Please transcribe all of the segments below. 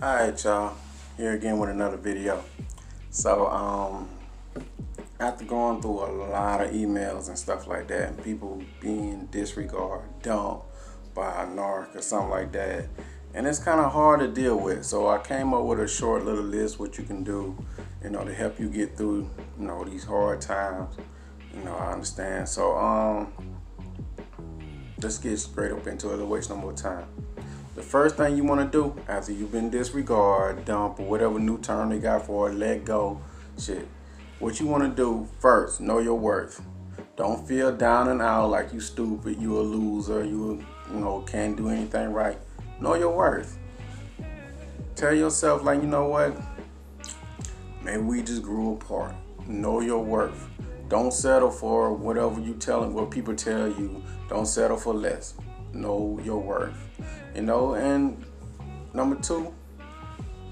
Alright, y'all, here again with another video. So after going through a lot of emails and stuff like that, and people being disregarded, dumped by a narc or something like that, and it's kind of hard to deal with. So I came up with a short little list what you can do, to help you get through, these hard times. I understand. So let's get straight up into it. Let's waste no more time. The first thing you want to do after you've been disregarded, dump, or whatever new term they got for it, let go, shit. What you want to do first, know your worth. Don't feel down and out like you stupid, you a loser, can't do anything right. Know your worth. Tell yourself, like, you know what? Maybe we just grew apart. Know your worth. Don't settle for whatever what people tell you. Don't settle for less. Know your worth. And number two,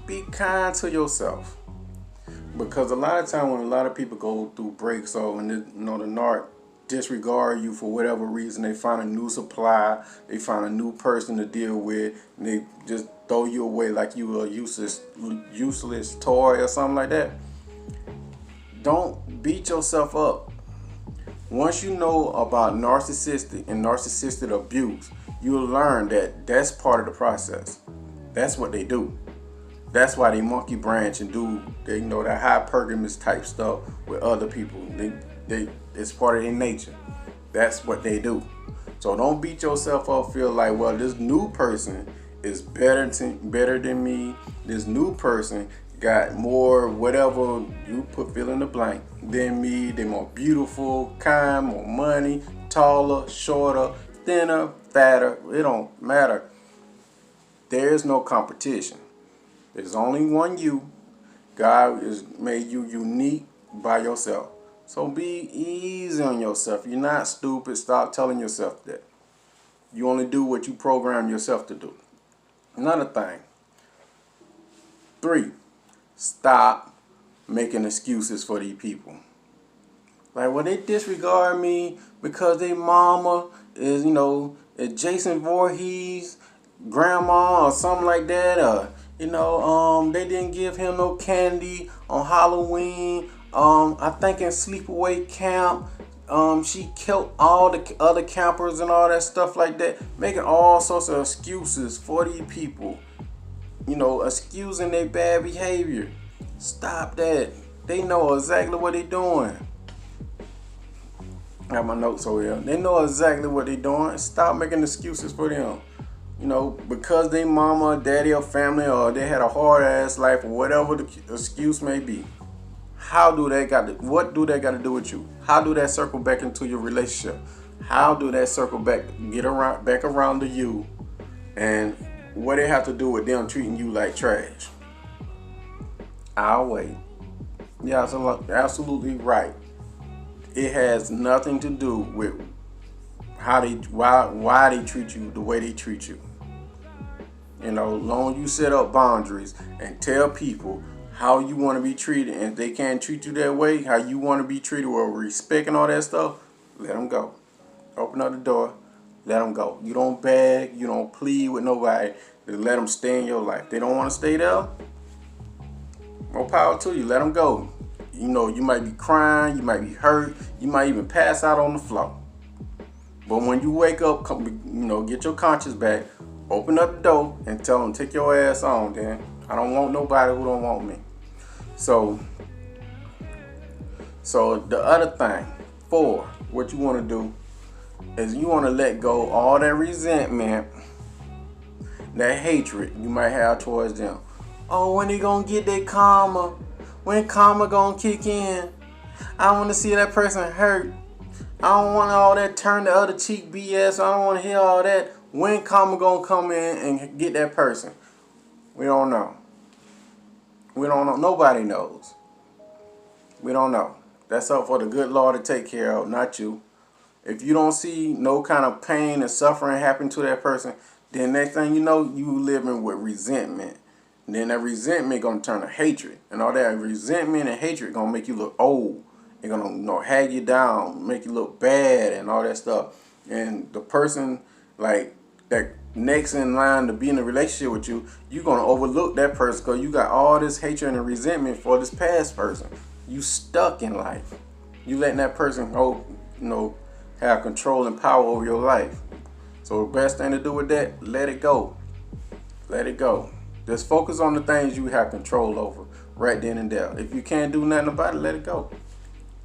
be kind to yourself. Because a lot of time when a lot of people go through breaks or when the narc disregard you for whatever reason, they find a new supply, they find a new person to deal with, and they just throw you away like you a useless toy or something like that. Don't beat yourself up. Once you know about narcissistic and narcissistic abuse, you'll learn that that's part of the process. That's what they do. That's why they monkey branch and do that hypergamous type stuff with other people. It's part of their nature. That's what they do. So don't beat yourself up. Feel like, well, this new person is better than me. This new person got more whatever you fill in the blank than me. They're more beautiful, kind, more money, taller, shorter, thinner, fatter. It don't matter. There's no competition. There's only one you. God has made you unique by yourself. So be easy on yourself. You're not stupid. Stop telling yourself that. You only do what you program yourself to do. Another thing. 3. Stop making excuses for these people. Like, well, they disregard me because they mama is, Jason Voorhees, grandma or something like that. Or, they didn't give him no candy on Halloween. I think in sleepaway camp, she killed all the other campers and all that stuff like that. Making all sorts of excuses for these people. Excusing their bad behavior. Stop that. They know exactly what they're doing. I have my notes over here. They know exactly what they're doing. Stop making excuses for them. Because they mama, daddy, or family, or they had a hard ass life, or whatever the excuse may be. What do they got to do with you? How do that circle back into your relationship? How do that circle back back around to you? And what they have to do with them treating you like trash? I'll wait. Yeah, absolutely right. It has nothing to do with why they treat you the way they treat you. Long you set up boundaries and tell people how you want to be treated, and if they can't treat you that way, how you want to be treated with respect and all that stuff, let them go. Open up the door, let them go. You don't beg, you don't plead with nobody. Just let them stay in your life. They don't want to stay there, more power to you. Let them go. You might be crying, you might be hurt, you might even pass out on the floor. But when you wake up, get your conscience back, open up the door and tell them, take your ass on, then. I don't want nobody who don't want me. So the other thing, 4, what you want to do is you want to let go all that resentment, that hatred you might have towards them. Oh, when they gonna get their karma? When karma gonna kick in? I want to see that person hurt. I don't want all that turn the other cheek BS. I don't want to hear all that. When karma gonna come in and get that person? We don't know. We don't know. Nobody knows. We don't know. That's up for the good Lord to take care of, not you. If you don't see no kind of pain and suffering happen to that person, then next thing you know, you living with resentment. And then that resentment gonna turn to hatred. And all that resentment and hatred gonna make you look old. They're gonna hag you down, make you look bad and all that stuff. And the person like that next in line to be in a relationship with you, you're going to overlook that person because you got all this hatred and resentment for this past person. You stuck in life. You letting that person have control and power over your life. So the best thing to do with that, let it go. Let it go. Just focus on the things you have control over right then and there. If you can't do nothing about it, let it go.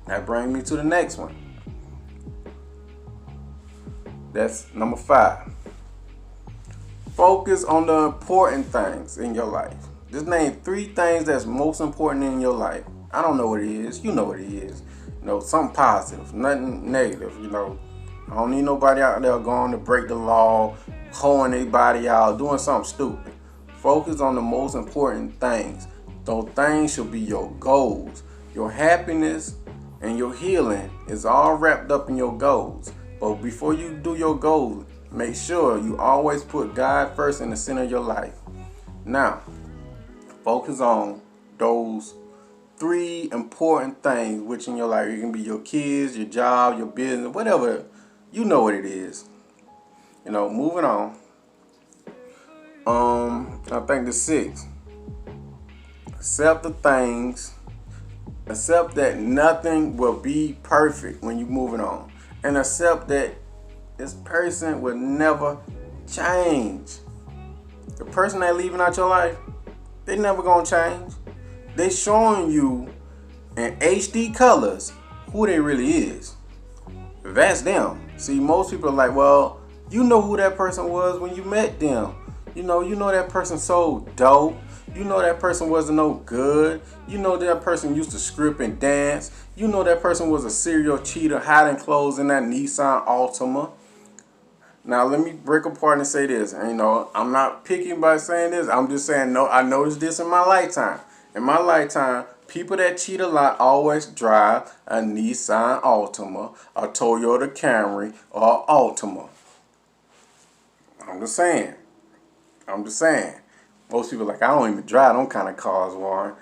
That brings me to the next one. That's number 5. Focus on the important things in your life. Just name 3 things that's most important in your life. I don't know what it is. You know what it is. Something positive, nothing negative. I don't need nobody out there going to break the law, hoeing their body out, doing something stupid. Focus on the most important things. Those things should be your goals. Your happiness and your healing is all wrapped up in your goals. But before you do your goals, make sure you always put God first in the center of your life. Now, focus on those 3 important things which in your life. It can be your kids, your job, your business, whatever. You know what it is. Moving on. I think the 6. Accept that nothing will be perfect when you're moving on. And accept that this person will never change. The person that leaving out your life, they never gonna change. They showing you in HD colors who they really is. That's them. See, most people are like, well, you know who that person was when you met them. You know that person so dope. You know that person wasn't no good. You know that person used to script and dance. You know that person was a serial cheater hiding clothes in that Nissan Altima. Now let me break apart and say this. I'm not picking by saying this. I'm just saying, no, I noticed this in my lifetime. In my lifetime, people that cheat a lot always drive a Nissan Altima, a Toyota Camry, or Altima. I'm just saying. Most people are like, I don't even drive them kind of cars, Warren.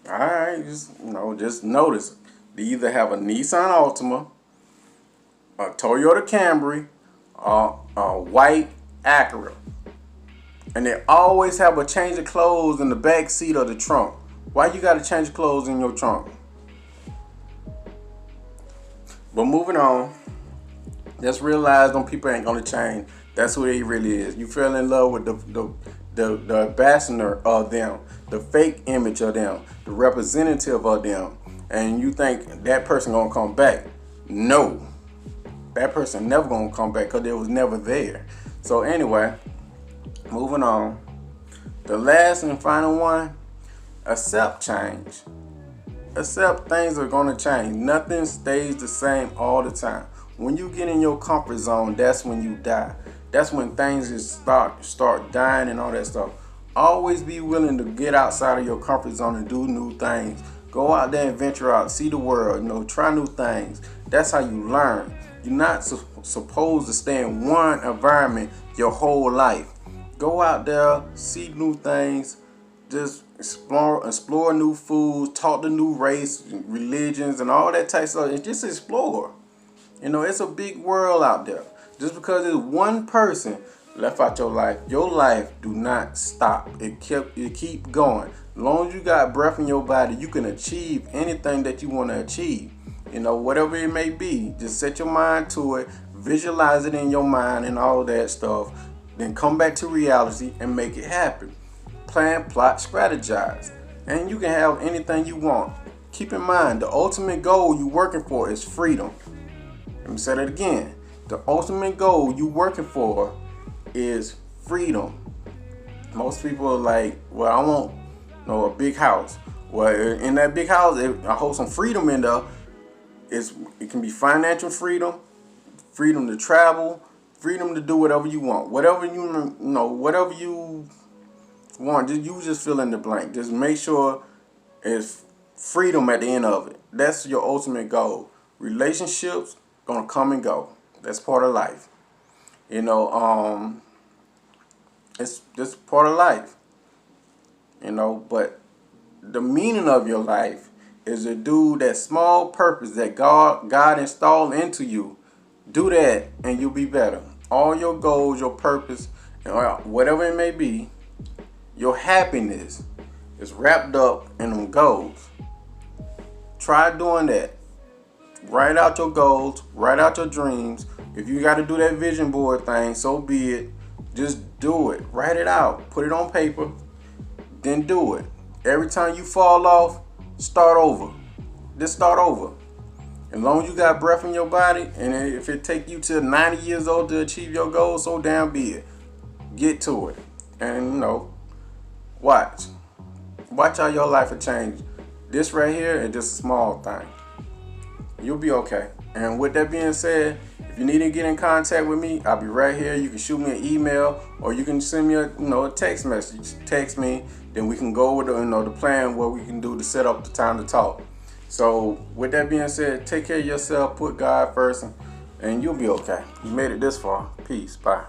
Alright, just notice. They either have a Nissan Altima, a Toyota Camry, or a white Acura. And they always have a change of clothes in the back seat of the trunk. Why you gotta change clothes in your trunk? But moving on, just realize them people ain't gonna change. That's who they really is. You fell in love with the ambassador of them, the fake image of them, the representative of them, and you think that person gonna come back. No, that person never gonna come back because they was never there. So anyway, moving on. The last and final one, accept change. Accept things are gonna change. Nothing stays the same all the time. When you get in your comfort zone, that's when you die. That's when things just start dying and all that stuff. Always be willing to get outside of your comfort zone and do new things. Go out there and venture out, see the world, try new things. That's how you learn. You're not supposed to stay in one environment your whole life. Go out there, see new things, just explore new foods, talk to new race, religions, and all that type of stuff. And just explore. It's a big world out there. Just because there's one person left out your life do not stop. It keep going. As long as you got breath in your body, you can achieve anything that you want to achieve. Whatever it may be, just set your mind to it, visualize it in your mind and all that stuff, then come back to reality and make it happen. Plan, plot, strategize, and you can have anything you want. Keep in mind, the ultimate goal you're working for is freedom. Let me say that again. The ultimate goal you're working for is freedom. Most people are like, well, I want a big house. Well, in that big house, I hold some freedom in there. It can be financial freedom, freedom to travel, freedom to do whatever you want. Whatever you want, you just fill in the blank. Just make sure it's freedom at the end of it. That's your ultimate goal. Relationships gonna come and go. That's part of life. It's just part of life. But the meaning of your life is to do that small purpose that God installed into you. Do that and you'll be better. All your goals, your purpose, or whatever it may be, your happiness is wrapped up in them goals. Try doing that. Write out your goals, write out your dreams. If you got to do that vision board thing, so be it. Just do it. Write it out. Put it on paper. Then do it. Every time you fall off, start over. Just start over. As long as you got breath in your body, and if it take you to 90 years old to achieve your goals, so damn be it. Get to it. And watch how your life will change. This right here is just a small thing. You'll be okay. And with that being said, if you need to get in contact with me, I'll be right here. You can shoot me an email, or you can send me a text message. Text me, then we can go over the plan, what we can do to set up the time to talk. So with that being said, take care of yourself, put God first, and you'll be okay. You made it this far. Peace. Bye.